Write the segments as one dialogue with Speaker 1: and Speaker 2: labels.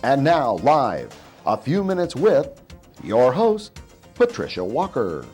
Speaker 1: And now, live, A Few Minutes with your host, Patricia Walker.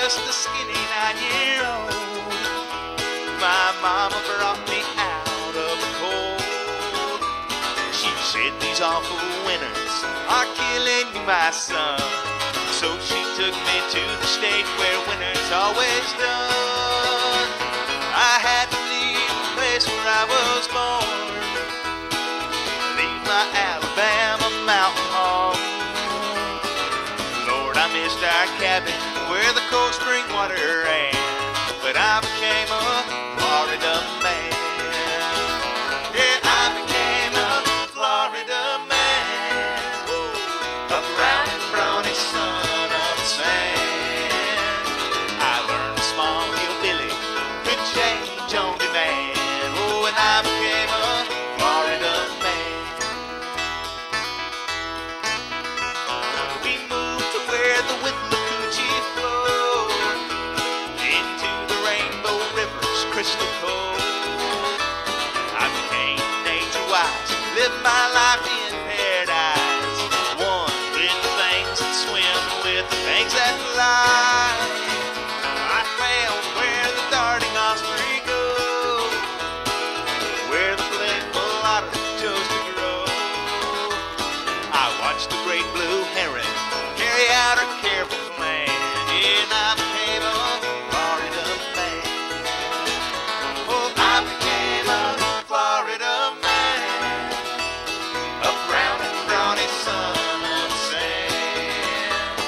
Speaker 2: Just a skinny 9-year-old, my mama brought me out of the cold. She said these awful winters are killing you, my son. So she took me to the state where winter's always done. I had to leave the place where I was born, leave my Alabama mountain home. Lord, I missed our cabin where the cold spring water ran, but I became a Florida man. Yeah, I became a Florida man, a brown and brawny son of the sand. I learned a small hillbilly could change on demand. Oh, and I became a Florida man. We moved to where the wind crystal cold. I became nature-wise, lived my life in paradise. One with the things that swim, with the things that fly. I found where the darting osprey goes, where the playful otter chose to grow. I watched the great blue heron carry out her careful plan, and I became a Florida man. I became a Florida man, a brown and brawny son of the sand.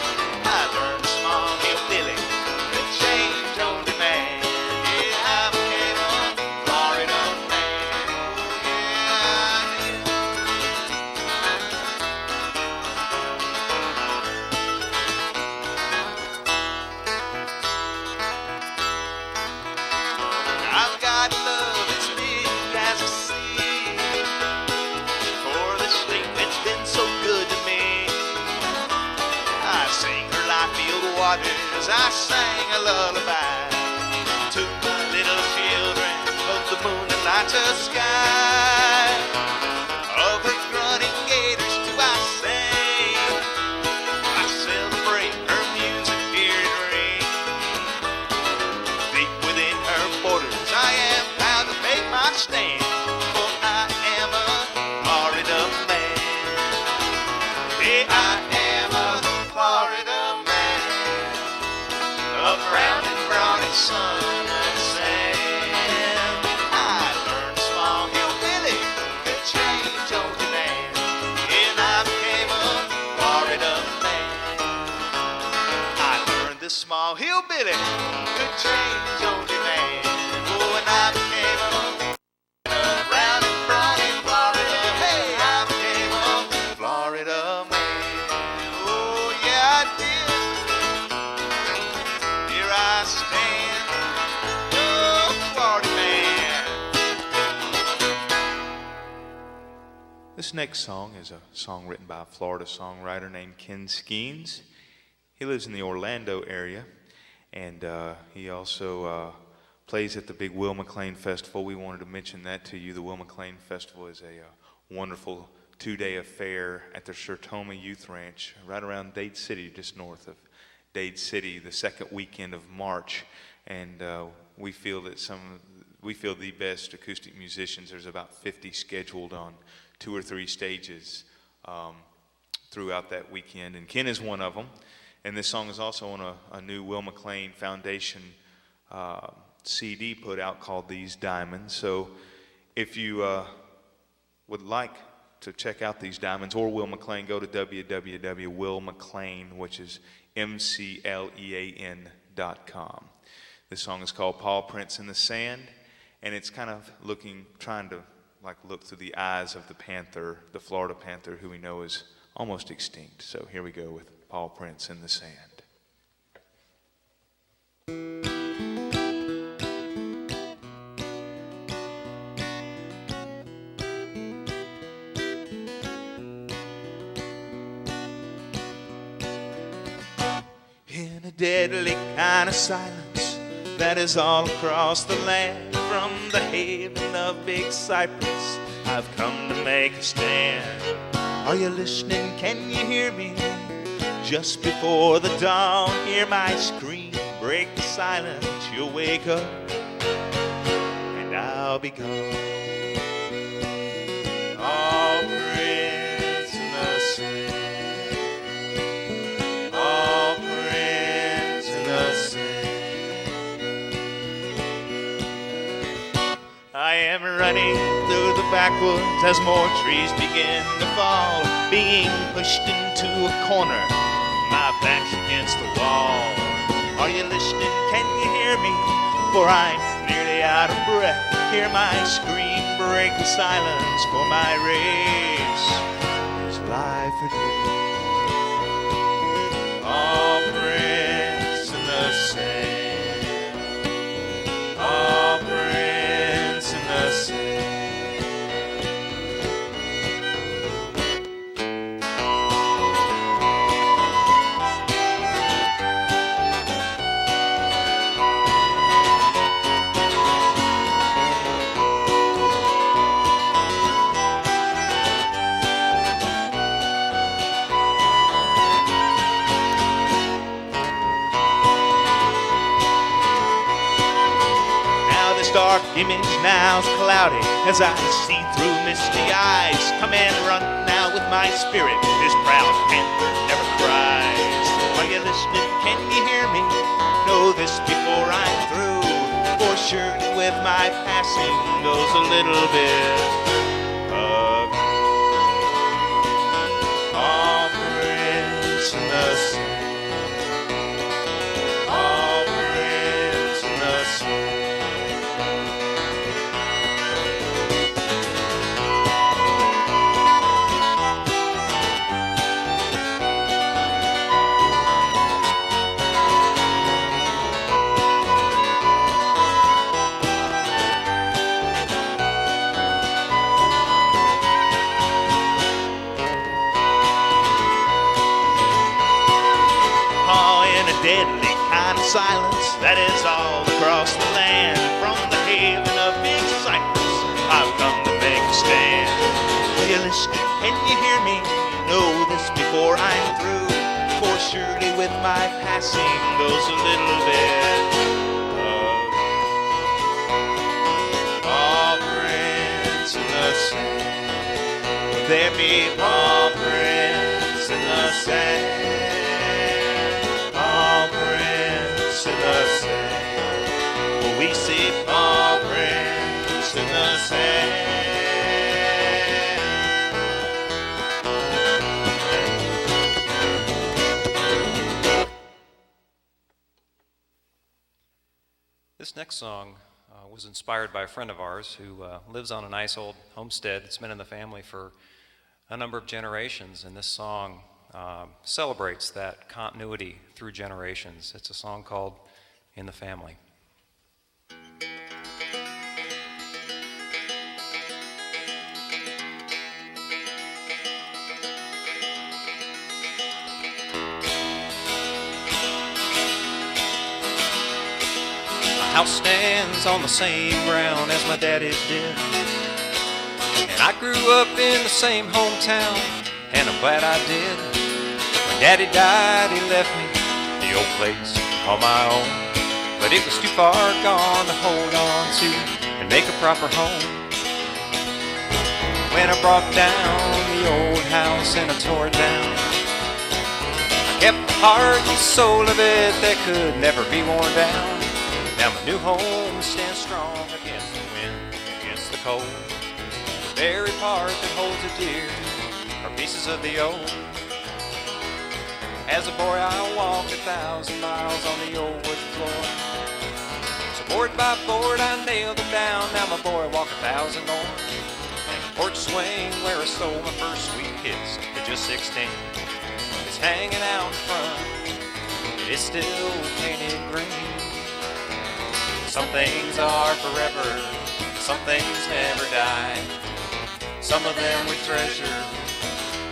Speaker 2: I learned a small hillbilly could change on demand. Yeah, I became a Florida man. Oh, yeah. I've got love as big as a sea for the state that's been so good to me. I sing her life-filled waters, I sang a lullaby to my little children of the moon and light of sky. Of her grunting gators do I sing, I celebrate her music, hear it ring. Deep within her borders I am proud to make my stand, for I am a Florida man. Yeah, I am a Florida man, a brown and brawny son of the sand. I learned a small hillbilly could change on demand, and I became a Florida man. I learned this small hillbilly could change on demand. Oh, and I became a brown and brawny Florida. Hey, I became a Florida man. Oh, yeah, I did. Here I stand, oh, Florida man.
Speaker 3: This next song is a song written by a Florida songwriter named Ken Skeens. He lives in the Orlando area, and he also plays at the big Will McLean Festival. We wanted to mention that to you. The Will McLean Festival is a wonderful two-day affair at the Sertoma Youth Ranch right around Dade City, just north of Dade City, the second weekend of March. And we feel the best acoustic musicians. There's about 50 scheduled on 2 or 3 stages throughout that weekend, and Ken is one of them. And this song is also on a new Will McLean Foundation CD put out called These Diamonds. So if you would like to check out These Diamonds or Will McLean, go to www.willmclean, which is MCLEAN.com. This song is called Paw Prints in the Sand, and it's kind of trying to look through the eyes of the panther, the Florida panther, who we know is almost extinct. So here we go with Paw Prints in the Sand.
Speaker 2: deadly kind of silence that is all across the land. From the haven of Big Cypress, I've come to make a stand. Are you listening? Can you hear me? Just before the dawn, hear my scream, break the silence. You'll wake up, and I'll be gone. All prints in the sand, all prints in the sand. I am running through the backwoods as more trees begin to fall, being pushed into a corner, my back's against the wall. Are you listening? Can you hear me? For I'm nearly out of breath. Hear my scream, break the silence, for my race is life or death. All prints in the sand, all prints in the sand. Dark image now's cloudy as I see through misty eyes. Come and run now with my spirit. This proud panther never cries. Are you listening? Can you hear me? Know this before I'm through. For surely with my passing goes a little bit of all prints in the sand, all prints in the sand. Deadly kind of silence that is all across the land. From the haven of Big Cypress, I've come to make a stand. Are you listening? Can you hear me? Know this before I'm through. For surely with my passing goes a little bit of all prints in the sand. There be all prints in the sand. In the sand. Well, we see paw prints in the sand.
Speaker 4: This next song was inspired by a friend of ours who lives on a nice old homestead that's been in the family for a number of generations, and this song celebrates that continuity through generations. It's a song called In the Family. My house stands on the same ground as my daddy's did, and I grew up in the same hometown, and I'm glad I did. When Daddy died, he left me the old place on my own, but it was too far gone to hold on to and make a proper home. When I brought down the old house and I tore it down, I kept the heart and soul of it that could never be worn down. Now my new home stands strong against the wind, against the cold. The very part that holds it dear are pieces of the old. As a boy I walked 1,000 miles on the old wood floor. So board by board I nailed it down. Now my boy walk 1,000 more. And the porch swing where I stole my first sweet kiss at just 16 is hanging out in front. It's still painted green. Some things are forever, some things never die. Some of them we treasure,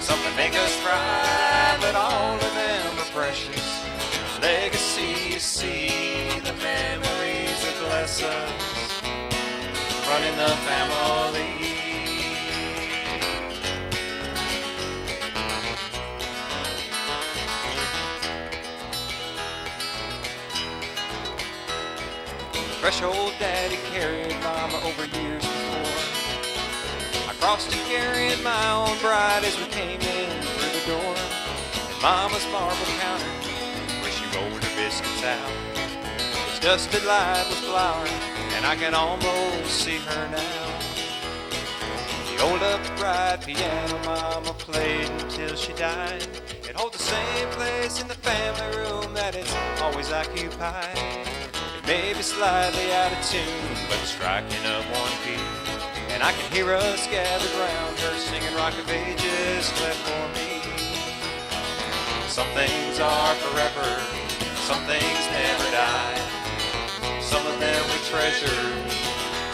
Speaker 4: some that make us thrive, but all of them are precious. Legacy you see the memories that bless us, running the family. Fresh old daddy carried mama over years before. I crossed and carried my own bride as we came in through the door. And mama's marble counter, where she rolled her biscuits out, was dusted light with flour, and I can almost see her now. The old upright piano mama played until she died. It holds the same place in the family room that it's always occupied. It may be slightly out of tune, but it's striking up one beat. And I can hear us gathered round her singing Rock of Ages left for me. Some things are forever, some things never die. Some of them we treasure,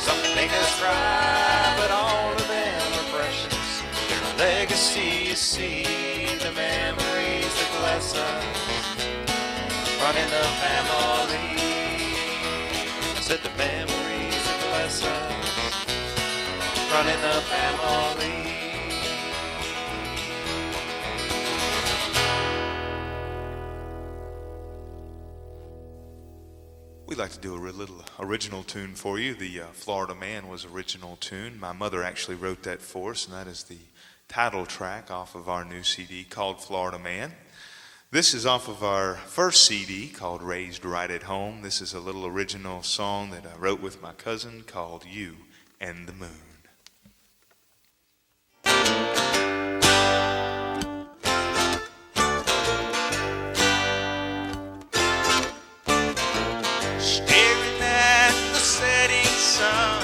Speaker 4: some can make us cry, but all of them are precious. They're a legacy, you see, the memories that bless us, running the family. I said the memories that bless us, running the family.
Speaker 3: We'd like to do a little original tune for you. The Florida Man was original tune. My mother actually wrote that for us, and that is the title track off of our new CD called Florida Man. This is off of our first CD called Raised Right at Home. This is a little original song that I wrote with my cousin called You and the Moon.
Speaker 2: Staring at the setting sun,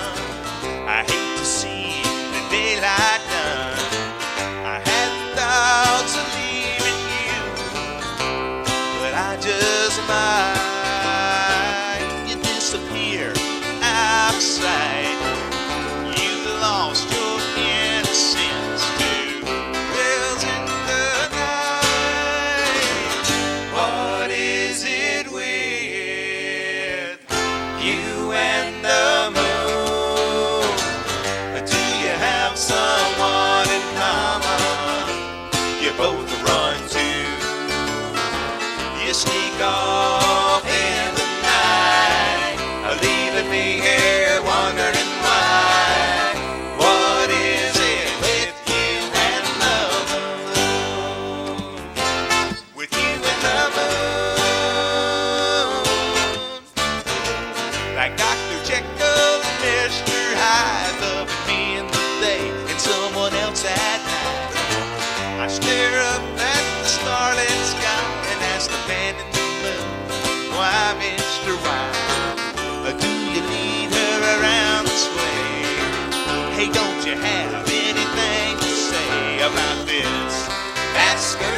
Speaker 2: I hate to see the daylight done. I had thoughts of leaving you, but I just might. You disappear out of sight. You lost your innocence to bells in the night. What is it with you and the moon? Do you have someone in common you both run to? You sneak off in the night, leaving me here wondering why. What is it with you and the moon? With you and the moon, like Dr. Jekyll and Mr. Hyde, loving me in the day and someone else at night. I stare up at the starlit sky and ask the man in the moon, why, Mr. Right? Do you need her around this way? Hey, don't you have anything to say about this? Ask her